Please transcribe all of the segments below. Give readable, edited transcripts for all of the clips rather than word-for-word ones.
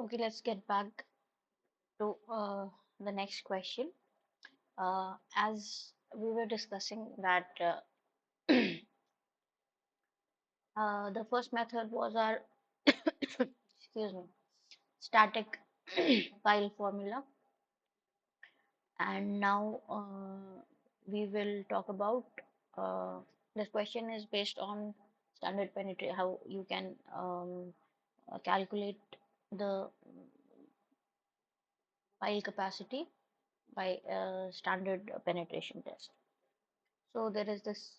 Okay, let's get back to the next question. As we were discussing that the first method was our excuse me static file formula, and now we will talk about uh, this question is based on standard penetration, how you can calculate the file capacity by standard penetration test. So there is this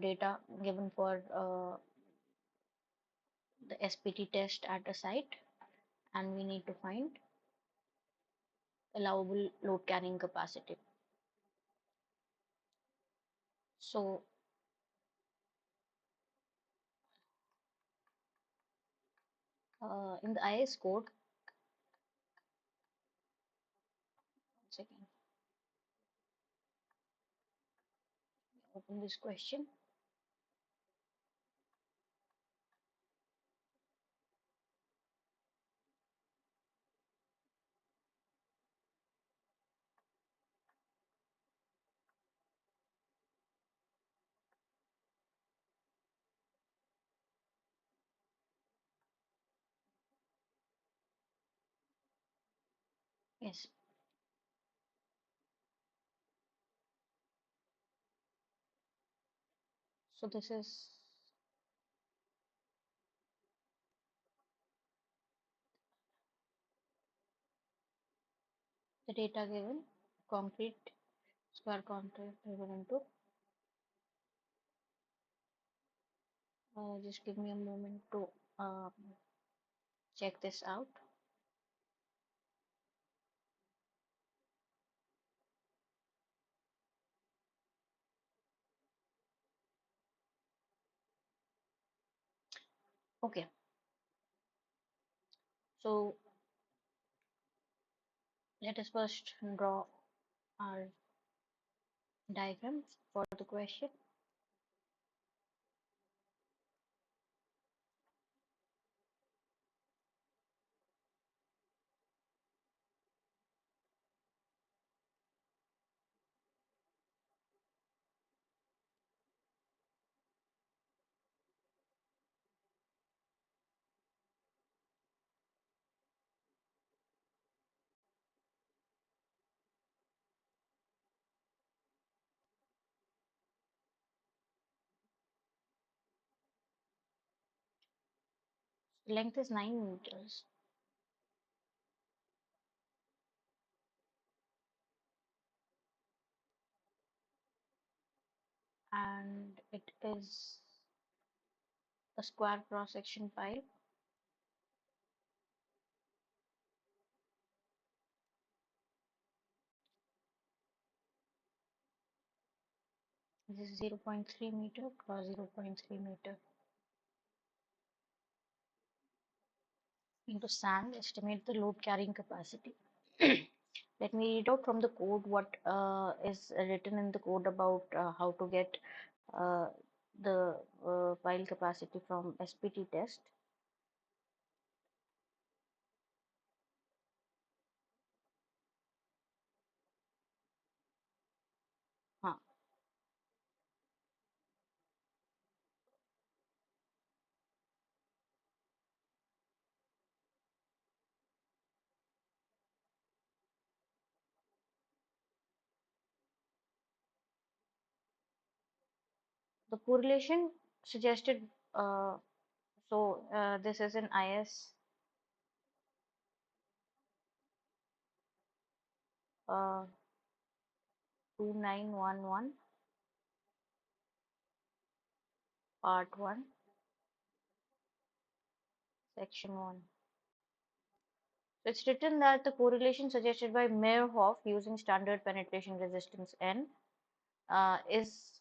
data given for the SPT test at a site, and we need to find allowable load carrying capacity. So in the IS code, one second, open this question. Yes. So this is the data given, concrete square concrete given into. Just give me a moment to um, check this out. Okay, so let us first draw our diagram for the question. Length is 9 meters, and it is a square cross section file. This is 0.3 meter cross 0.3 meter into sand. Estimate the load carrying capacity. Let me read out from the code what is written in the code about how to get uh, the file capacity from SPT test. Huh. The correlation suggested, this is in IS 2911 part 1 section 1. So it's written that the correlation suggested by Meyerhoff using standard penetration resistance N is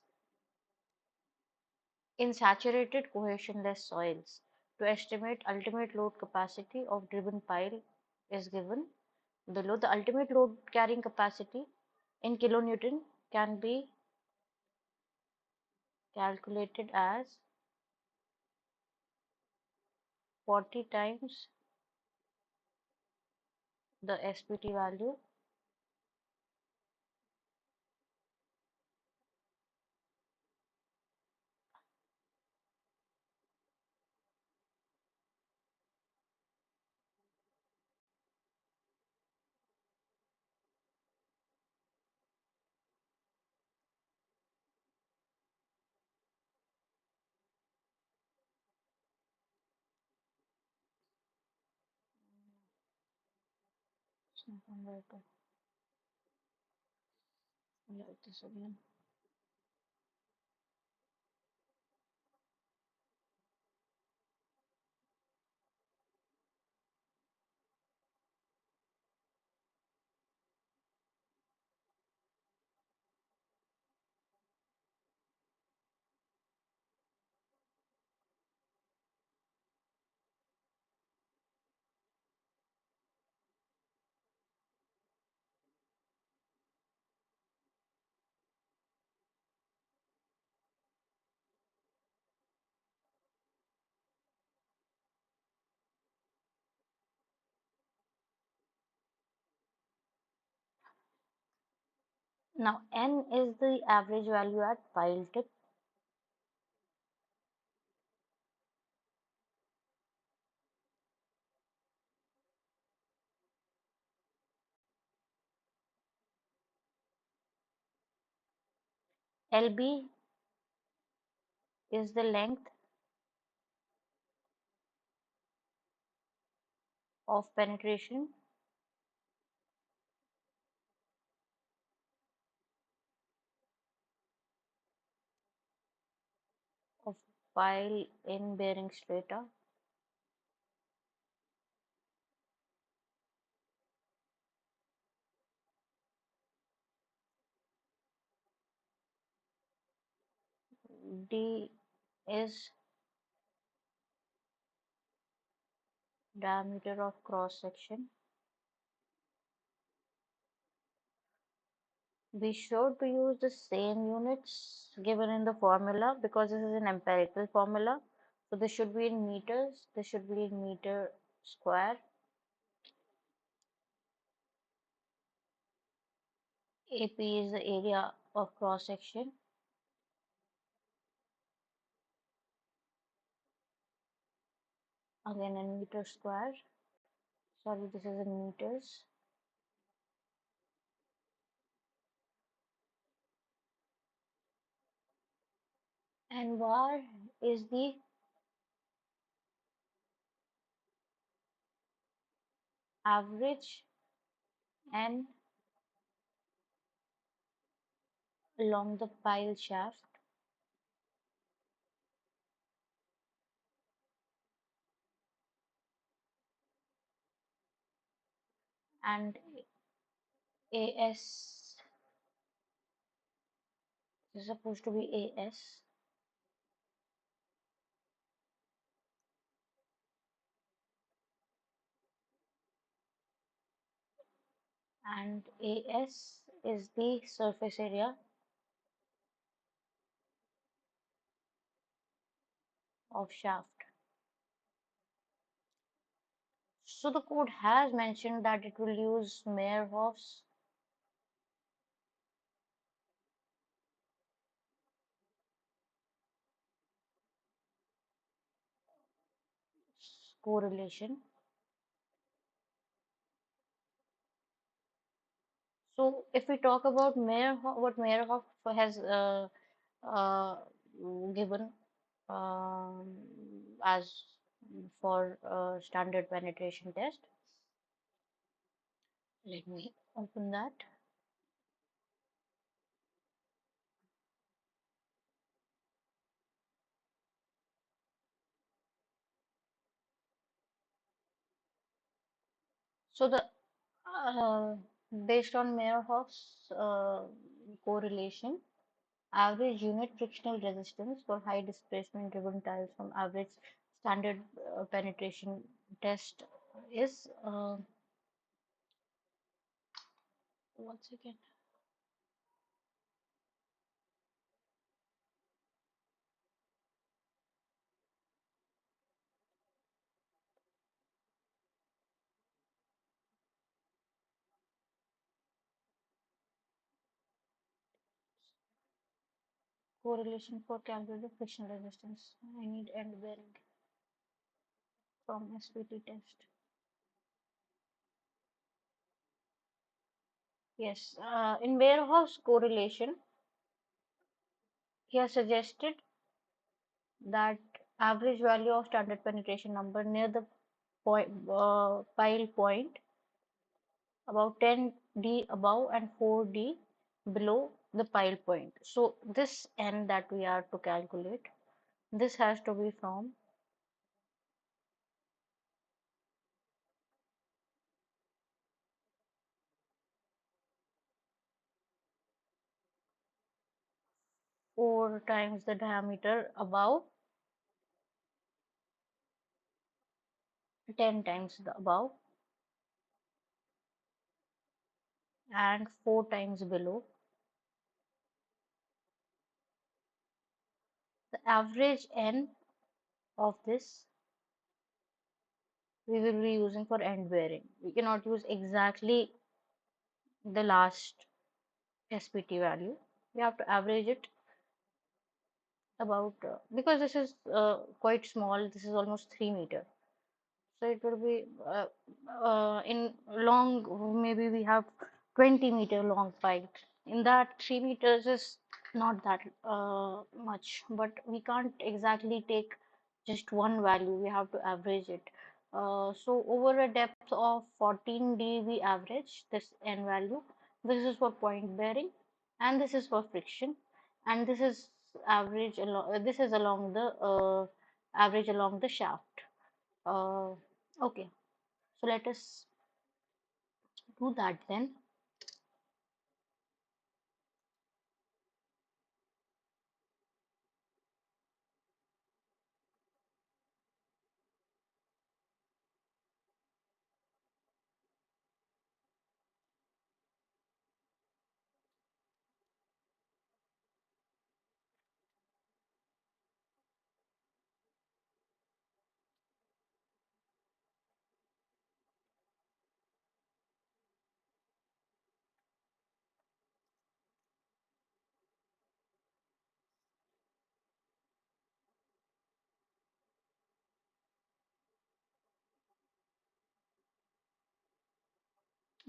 in saturated cohesionless soils. To estimate ultimate load capacity of driven pile is given below. The ultimate load carrying capacity in kilonewton can be calculated as 40 times the SPT value. Snap converter. Write this again. Now N is the average value at file tip. LB is the length of penetration of file in bearing strata. D is diameter of cross section. Be sure to use the same units given in the formula because this is an empirical formula. So this should be in meters, this should be in meter square. AP is the area of cross section. Again in meter square. Sorry, this is in meters. And var is the average and along the pile shaft. And AS is supposed to be AS. And AS is the surface area of shaft. So the code has mentioned that it will use Meyerhoff's correlation. So if we talk about Meyerhoff, what Meyerhoff has uh, given as for standard penetration test, let me open that. So the uh, based on Meyerhoff's correlation, average unit frictional resistance for high displacement driven tiles from average standard penetration test is once again. correlation for calculated frictional resistance. I need end bearing from SPT test. Yes, in warehouse correlation, he has suggested that average value of standard penetration number near the pile point about 10D above and 4D below the pile point. So this n that we are to calculate, this has to be from 4 times the diameter above, 10 times the above, and 4 times below. The average n of this we will be using for end bearing. We cannot use exactly the last SPT value. We have to average it about because this is quite small. This is almost 3 meter. So it will be in long. Maybe we have 20-meter long pipe. In that, 3 meters is not that much, but we can't exactly take just one value. We have to average it. So over a depth of 14D, we average this n value. This is for point bearing, and this is for friction, and this is average along. This is along the average along the shaft. Uh, okay, so let us do that then.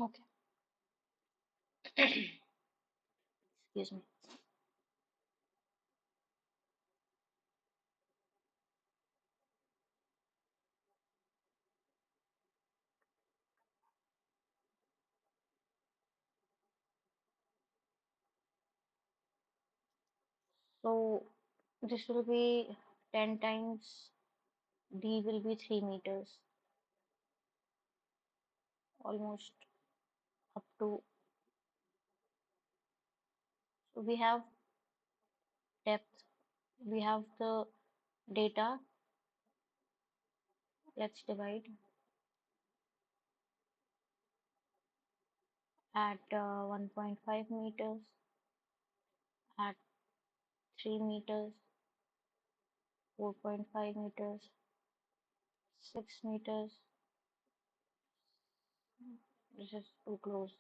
Okay, excuse me. So this will be 10 times D will be 3 meters, almost up to. So we have depth, we have the data. Let's divide at 1.5 meters, at 3 meters, 4.5 meters, 6 meters. This is too close.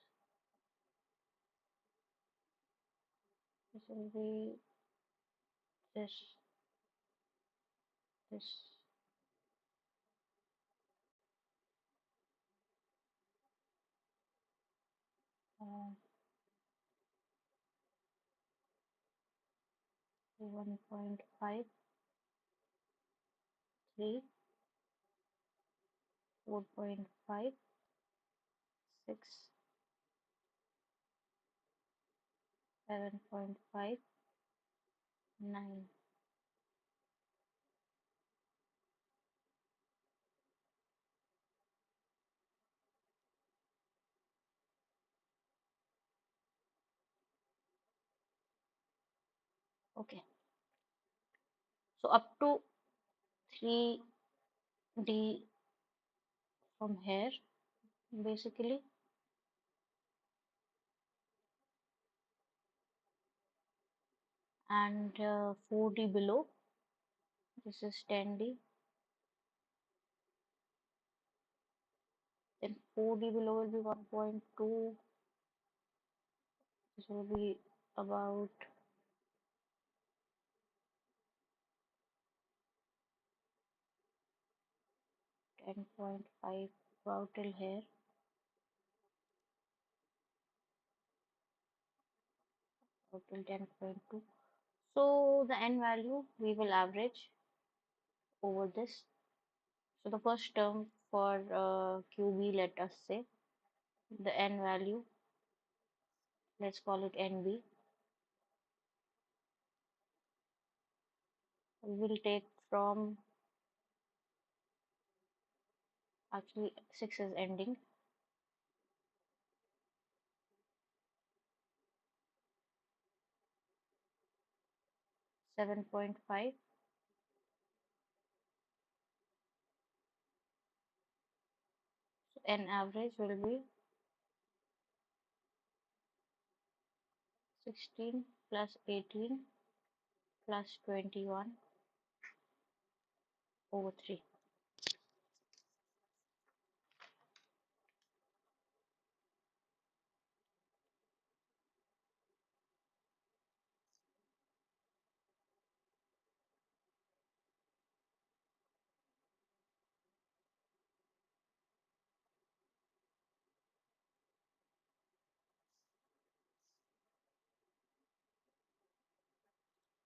This will be this, this, 1.5, 3, 4.5, 6, 7.5, 9. Okay, so up to 3D from here, basically, and 4D below. This is 10D. Then 4D below will be 1.2. This will be about 10.5 about till here, about till 10.2. So the n value we will average over this. So the first term for QB, let us say the n value, let's call it NB. We will take from, actually 6 is ending, 7.5. So n average will be 16 plus 18 plus 21 over 3.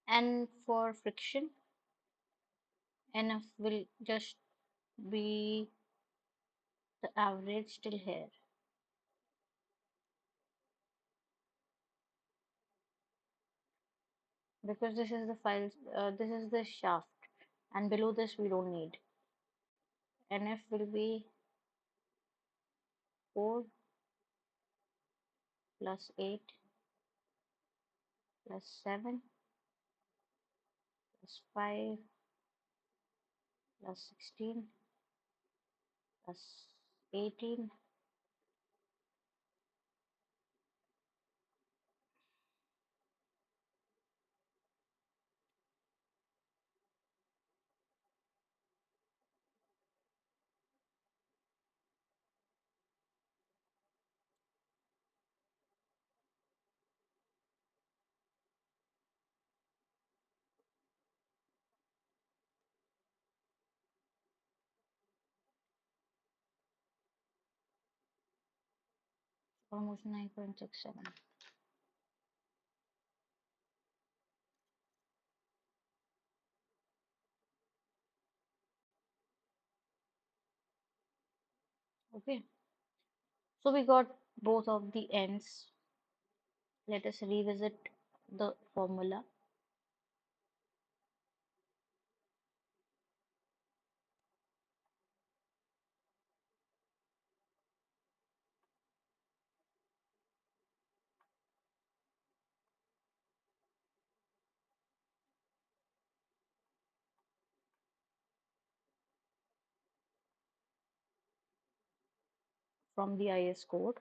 And for friction, NF will just be the average till here, because this is the file, this is the shaft, and below this we don't need. NF will be 4 plus 8 plus 7 plus 5 plus 16 plus 18 almost 9.67. Okay, so we got both of the ends. Let us revisit the formula. From the IS code.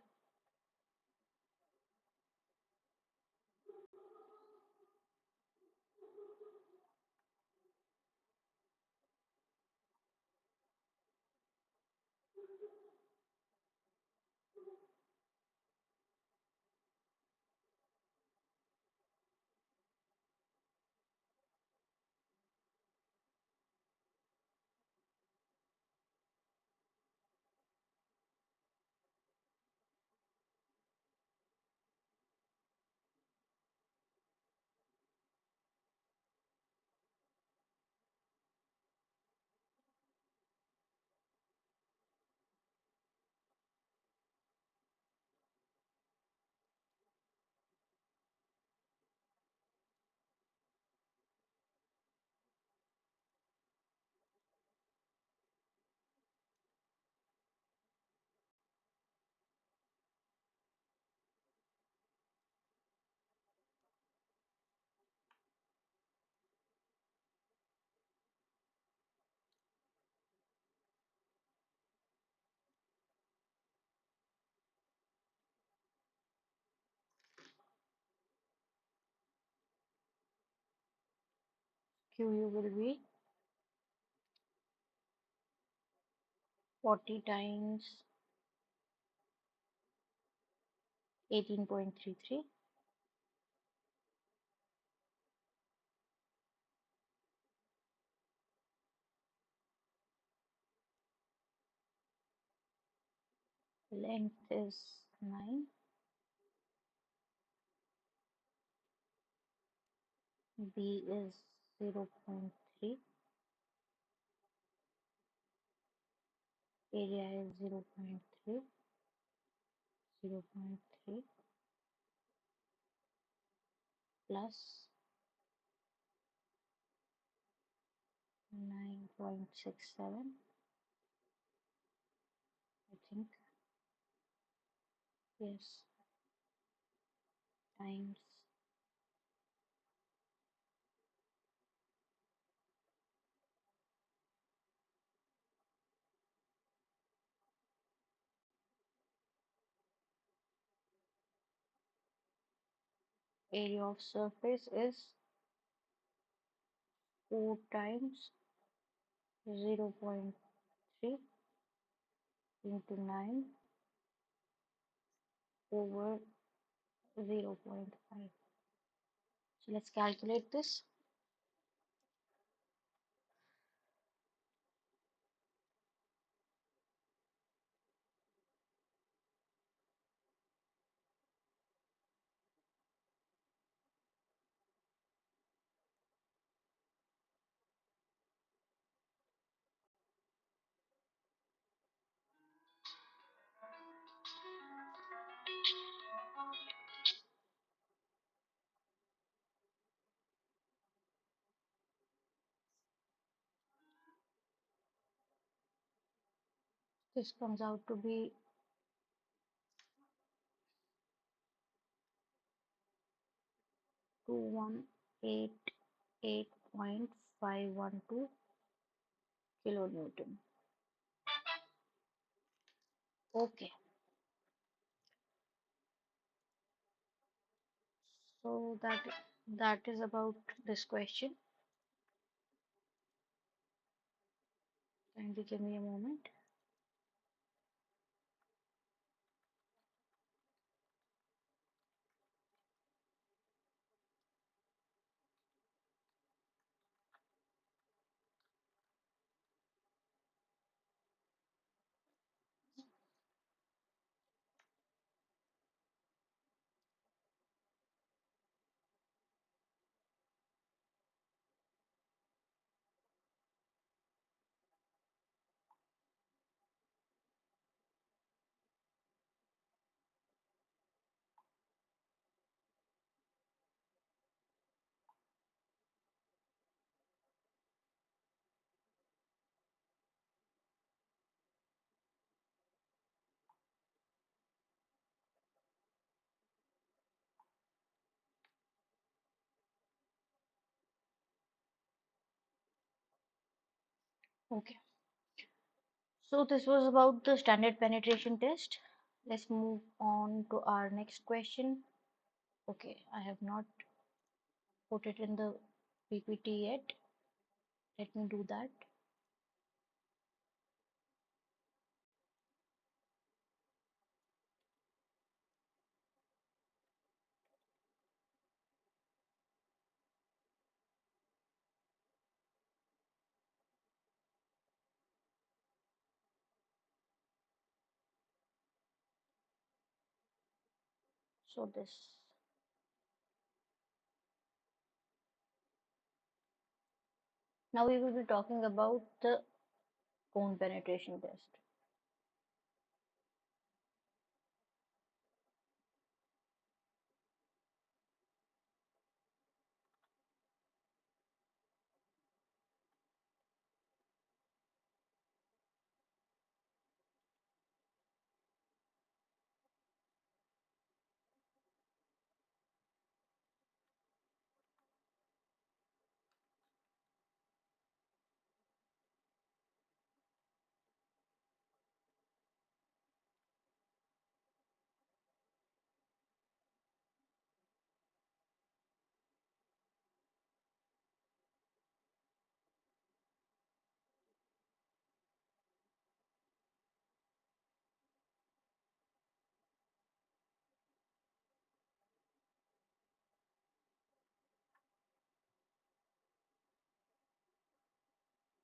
QU will be 40 times 18.33. Length is 9. B is 0.3. Area is 0.3. 0.3 plus 9.67, I think. Yes, times area of surface is 4 times 0.3 into 9 over 0.5. So let's calculate this. This comes out to be 2188.512 kilonewton. Okay, so that is about this question. Kindly give me a moment. Okay, so this was about the standard penetration test. Let's move on to our next question. Okay, I have not put it in the PPT yet. Let me do that. So this, now we will be talking about the cone penetration test.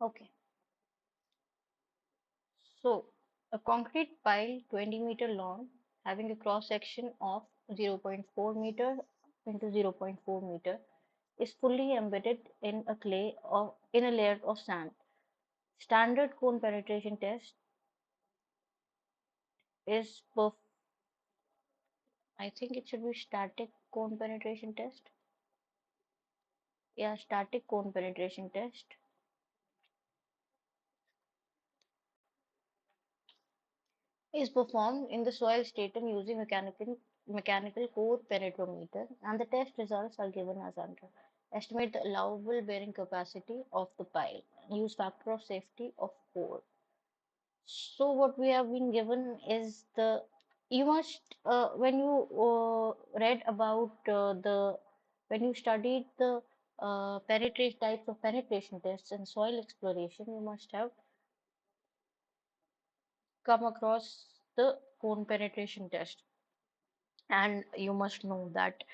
Okay, so A concrete pile 20-meter long, having a cross section of 0.4 meter into 0.4 meter, is fully embedded in a clay or in a layer of sand. Standard cone penetration test is I think it should be static cone penetration test. Yeah, static cone penetration test is performed in the soil stratum using mechanical core penetrometer, and the test results are given as under. Estimate the allowable bearing capacity of the pile. Use factor of safety of 4. So what we have been given is the you must when you read about the when you studied the penetration types of penetration tests and soil exploration, you must have come across the cone penetration test, and you must know that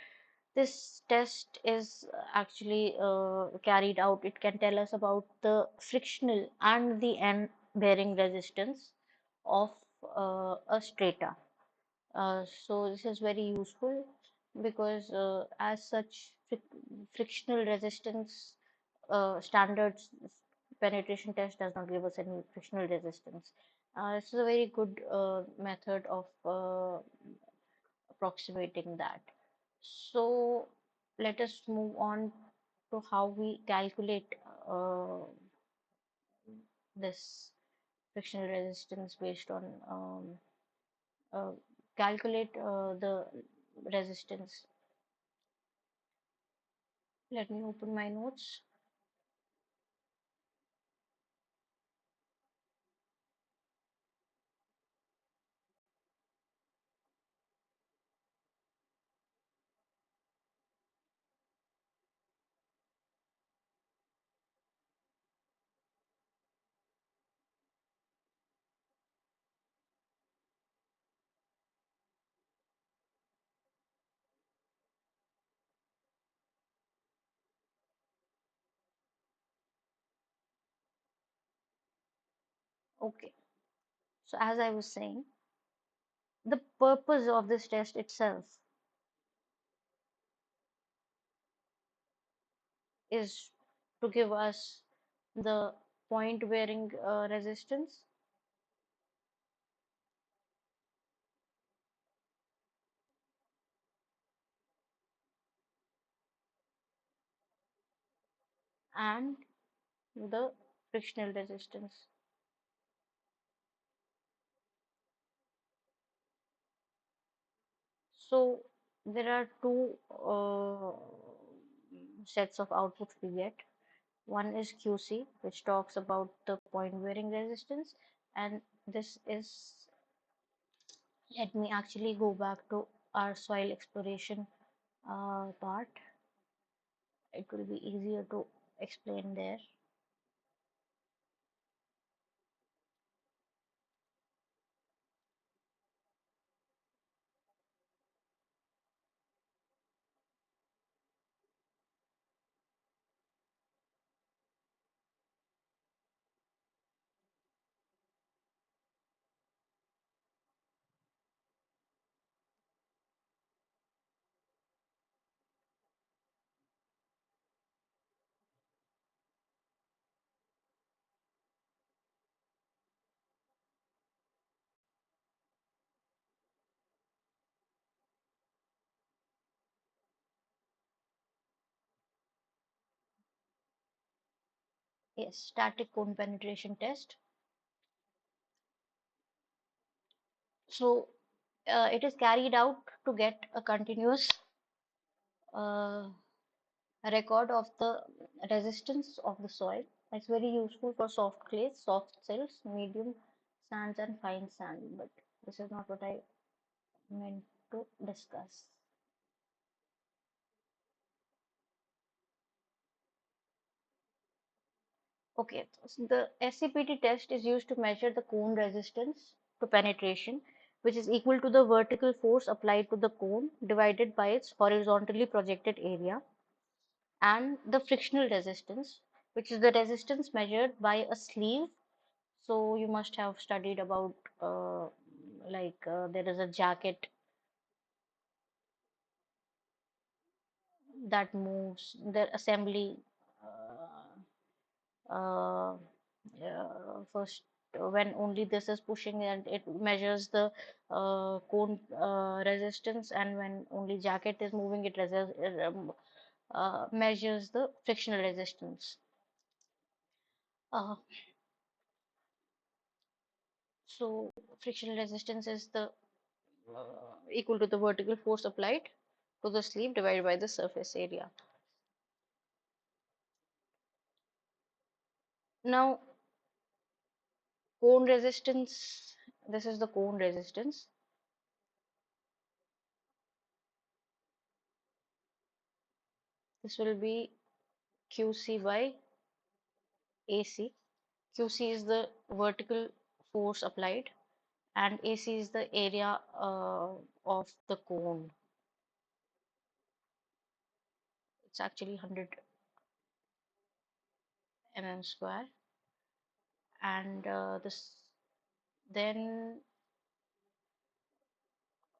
this test is actually carried out. It can tell us about the frictional and the end bearing resistance of a strata. So this is very useful because as such frictional resistance standards penetration test does not give us any frictional resistance. This is a very good method of approximating that. So let us move on to how we calculate this frictional resistance based on uh, calculate the resistance. Let me open my notes. Okay, so as I was saying, the purpose of this test itself is to give us the point bearing resistance and the frictional resistance. So there are two sets of outputs we get. One is QC, which talks about the point bearing resistance, and this is, let me actually go back to our soil exploration part. It will be easier to explain there. Yes, static cone penetration test. So it is carried out to get a continuous uh, record of the resistance of the soil. It's very useful for soft clays, soft soils, medium sands, and fine sand. But this is not what I meant to discuss. Okay, so the SCPT test is used to measure the cone resistance to penetration, which is equal to the vertical force applied to the cone divided by its horizontally projected area, and the frictional resistance, which is the resistance measured by a sleeve So you must have studied about there is a jacket that moves, the assembly uh, first when only this is pushing and it measures the cone resistance, and when only jacket is moving it measures the frictional resistance. Uh, so frictional resistance is the equal to the vertical force applied to the sleeve divided by the surface area. Now, cone resistance, this is the cone resistance. This will be QC by AC. QC is the vertical force applied, and AC is the area of the cone. It's actually 100 mm square. And this then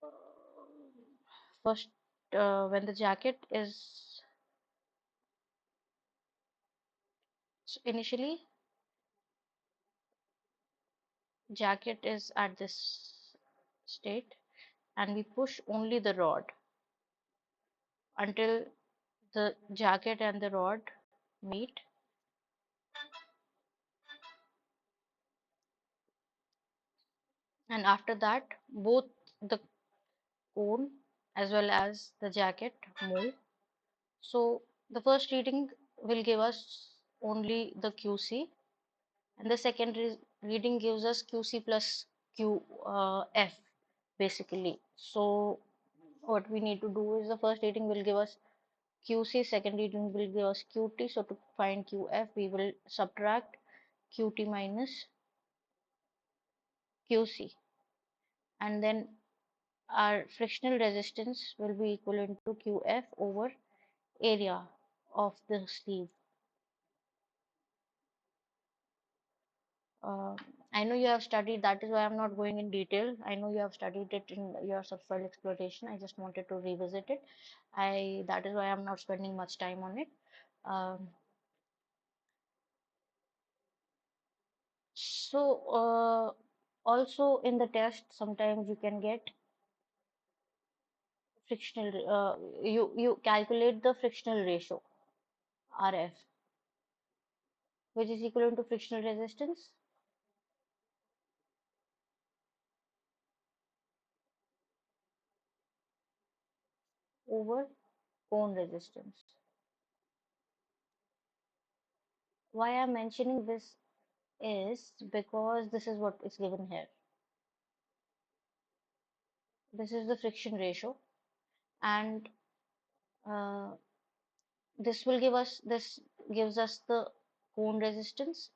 uh, first when the jacket is initially jacket is at this state, and we push only the rod until the jacket and the rod meet, and after that both the cone as well as the jacket move. So the first reading will give us only the QC, and the second reading gives us QC plus QF basically. So what we need to do is the first reading will give us QC, second reading will give us QT. So to find QF, we will subtract QT minus QC, and then our frictional resistance will be equivalent to QF over area of the sleeve. Uh, I know you have studied, that is why I'm not going in detail. I know you have studied it in your subsoil exploration. I just wanted to revisit it. That is why I'm not spending much time on it. Um, also in the test, sometimes you can get frictional. You calculate the frictional ratio RF, which is equivalent to frictional resistance over cone resistance. Why I'm mentioning this is because this is what is given here. This is the friction ratio, and uh, this gives us the cone resistance.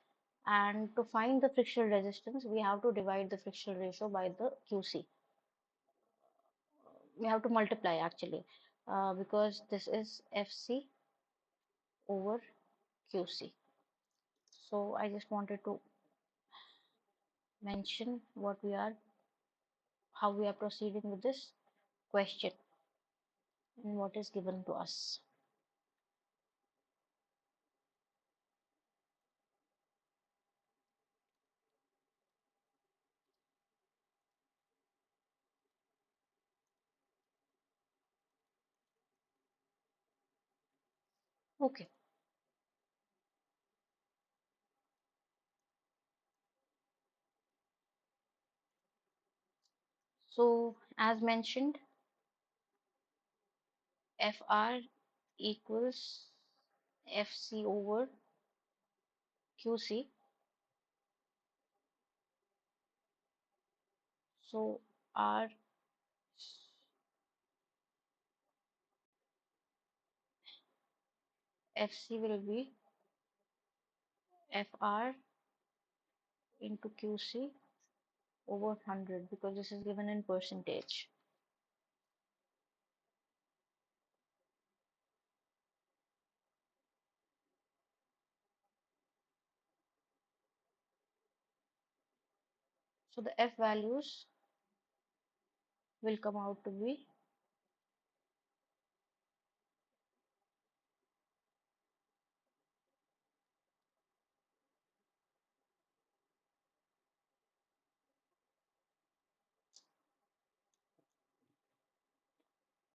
And to find the frictional resistance, we have to divide the frictional ratio by the QC. We have to multiply actually, because this is FC over QC. So I just wanted to mention how we are proceeding with this question and what is given to us. Okay, so as mentioned, FR equals FC over QC. So our FC will be FR into QC over 100, because this is given in percentage. So the f values will come out to be